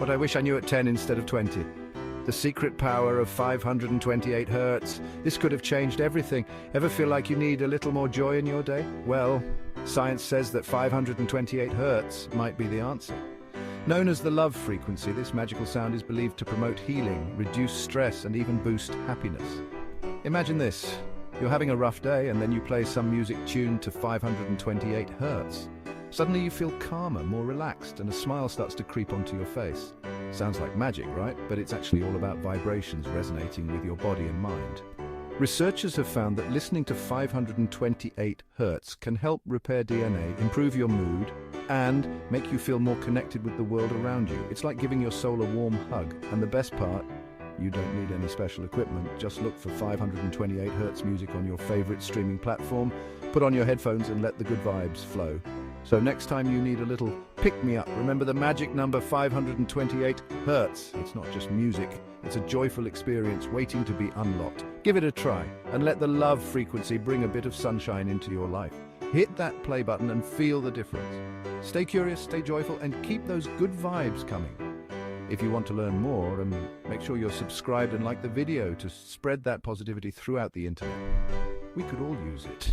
What I wish I knew at 10 instead of 20. The secret power of 528 hertz. This could have changed everything. Ever feel like you need a little more joy in your day? Well, science says that 528 hertz might be the answer. Known as the love frequency, this magical sound is believed to promote healing, reduce stress, and even boost happiness. Imagine this. You're having a rough day and then you play some music tuned to 528 hertz. Suddenly you feel calmer, more relaxed, and a smile starts to creep onto your face. Sounds like magic, right? But it's actually all about vibrations resonating with your body and mind. Researchers have found that listening to 528 hertz can help repair DNA, improve your mood, and make you feel more connected with the world around you. It's like giving your soul a warm hug. And the best part, you don't need any special equipment. Just look for 528 hertz music on your favorite streaming platform, put on your headphones and let the good vibes flow. So next time you need a little pick-me-up, remember the magic number 528 hertz. It's not just music, it's a joyful experience waiting to be unlocked. Give it a try and let the love frequency bring a bit of sunshine into your life. Hit that play button and feel the difference. Stay curious, stay joyful, and keep those good vibes coming. If you want to learn more, make sure you're subscribed and like the video to spread that positivity throughout the internet. We could all use it.